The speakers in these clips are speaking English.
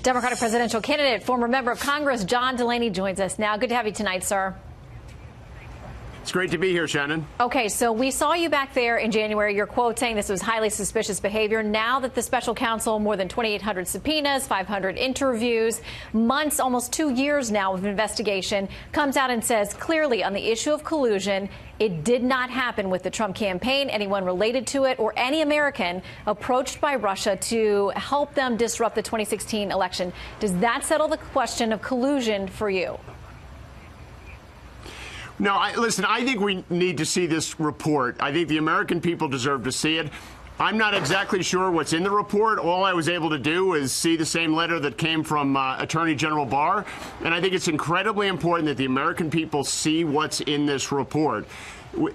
Democratic presidential candidate, former member of Congress, John Delaney joins us now. Good to have you tonight, sir. It's great to be here, Shannon. Okay, so we saw you back there in January. Your quote saying this was highly suspicious behavior. Now that the special counsel, more than 2,800 subpoenas, 500 interviews, months, almost 2 years now of investigation, comes out and says clearly on the issue of collusion, it did not happen with the Trump campaign, anyone related to it, or any American approached by Russia to help them disrupt the 2016 election. Does that settle the question of collusion for you? No, listen, I think we need to see this report. I think the American people deserve to see it. I'm not exactly sure what's in the report. All I was able to do is see the same letter that came from Attorney General Barr. And I think it's incredibly important that the American people see what's in this report.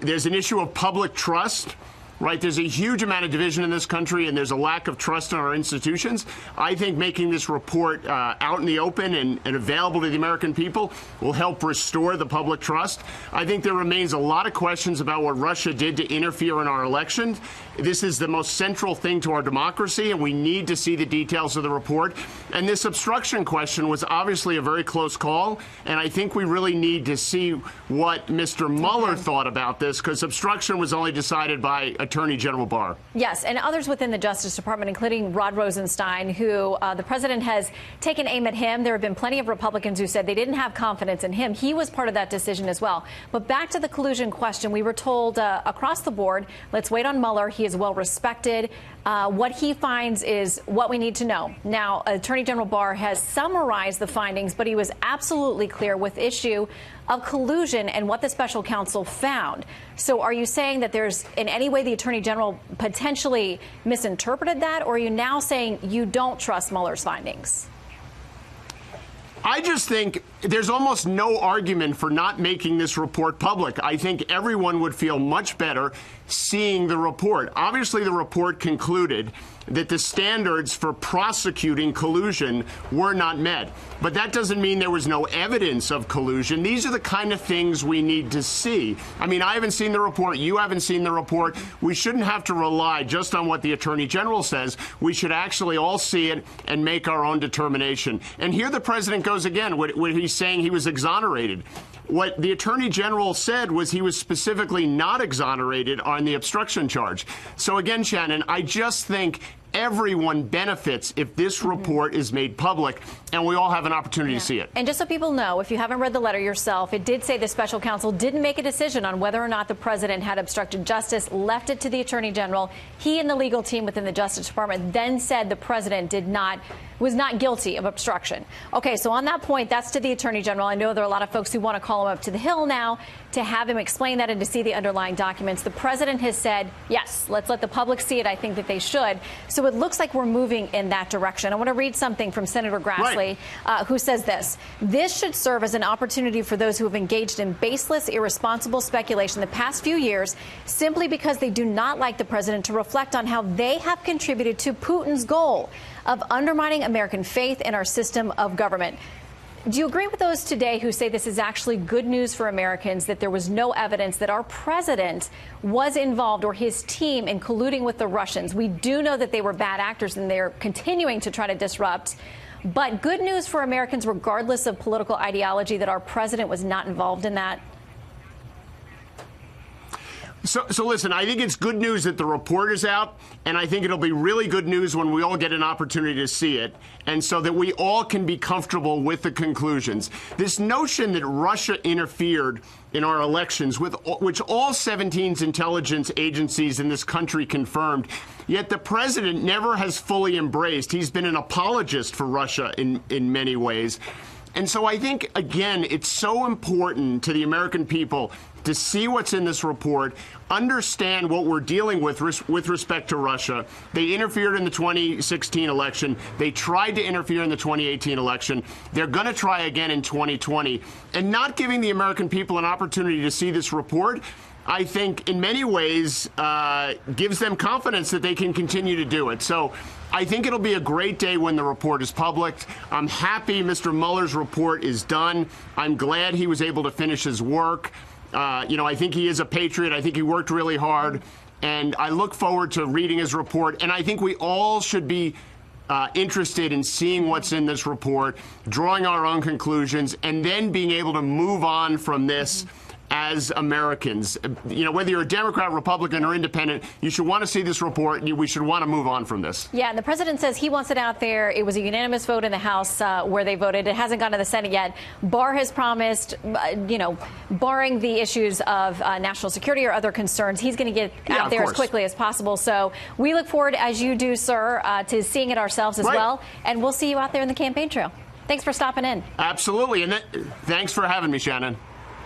There's an issue of public trust. Right, there's a huge amount of division in this country, and there's a lack of trust in our institutions. I think making this report out in the open and available to the American people will help restore the public trust. I think there remains a lot of questions about what Russia did to interfere in our elections. This is the most central thing to our democracy, and we need to see the details of the report. And this obstruction question was obviously a very close call, and I think we really need to see what Mr. Mueller thought about this, because obstruction was only decided by Attorney General Barr. Yes, and others within the Justice Department, including Rod Rosenstein, who the president has taken aim at him. There have been plenty of Republicans who said they didn't have confidence in him. He was part of that decision as well. But back to the collusion question, we were told across the board, let's wait on Mueller. He is well respected. What he finds is what we need to know. Now, Attorney General Barr has summarized the findings, but he was absolutely clear with issue of collusion and what the special counsel found. So are you saying that there's in any way the Attorney General potentially misinterpreted that, or are you now saying you don't trust Mueller's findings? I just think there's almost no argument for not making this report public. I think everyone would feel much better seeing the report. Obviously, the report concluded that the standards for prosecuting collusion were not met. But that doesn't mean there was no evidence of collusion. These are the kind of things we need to see. I mean, I haven't seen the report. You haven't seen the report. We shouldn't have to rely just on what the Attorney General says. We should actually all see it and make our own determination. And here the president goes again, when he's saying he was exonerated. What the Attorney General said was he was specifically not exonerated on the obstruction charge. So again, Shannon, I just think everyone benefits if this report is made public, and we all have an opportunity to see it. And just so people know, if you haven't read the letter yourself, it did say the special counsel didn't make a decision on whether or not the president had obstructed justice, left it to the Attorney General. He and the legal team within the Justice Department then said the president was not guilty of obstruction. Okay, so on that point, that's to the Attorney General. I know there are a lot of folks who want to call him up to the Hill now to have him explain that and to see the underlying documents. The president has said, yes, let's let the public see it. I think that they should. So it looks like we're moving in that direction. I want to read something from Senator Grassley, who says this. This should serve as an opportunity for those who have engaged in baseless, irresponsible speculation the past few years simply because they do not like the president to reflect on how they have contributed to Putin's goal of undermining American faith in our system of government. Do you agree with those today who say this is actually good news for Americans, that there was no evidence that our president was involved or his team in colluding with the Russians? We do know that they were bad actors and they're continuing to try to disrupt. But good news for Americans, regardless of political ideology, that our president was not involved in that? So listen, I think it's good news that the report is out, and I think it'll be really good news when we all get an opportunity to see it, and so that we all can be comfortable with the conclusions. This notion that Russia interfered in our elections, which all 17 intelligence agencies in this country confirmed, yet the president never has fully embraced. He's been an apologist for Russia in many ways. And so I think, again, it's so important to the American people to see what's in this report, understand what we're dealing with respect to Russia. They interfered in the 2016 election. They tried to interfere in the 2018 election. They're going to try again in 2020. And not giving the American people an opportunity to see this report, I think, in many ways, gives them confidence that they can continue to do it. So I think it'll be a great day when the report is public. I'm happy Mr. Mueller's report is done. I'm glad he was able to finish his work. I think he is a patriot. I think he worked really hard. And I look forward to reading his report. And I think we all should be interested in seeing what's in this report, drawing our own conclusions, and then being able to move on from this as Americans. You know, whether you're a Democrat, Republican, or independent, you should want to see this report. We should want to move on from this. Yeah, and the president says he wants it out there. It was a unanimous vote in the House where they voted. It hasn't gone to the Senate yet. Barr has promised, barring the issues of national security or other concerns, he's going to get out there as quickly as possible. So we look forward, as you do, sir, to seeing it ourselves as well. And we'll see you out there in the campaign trail. Thanks for stopping in. Absolutely. And thanks for having me, Shannon.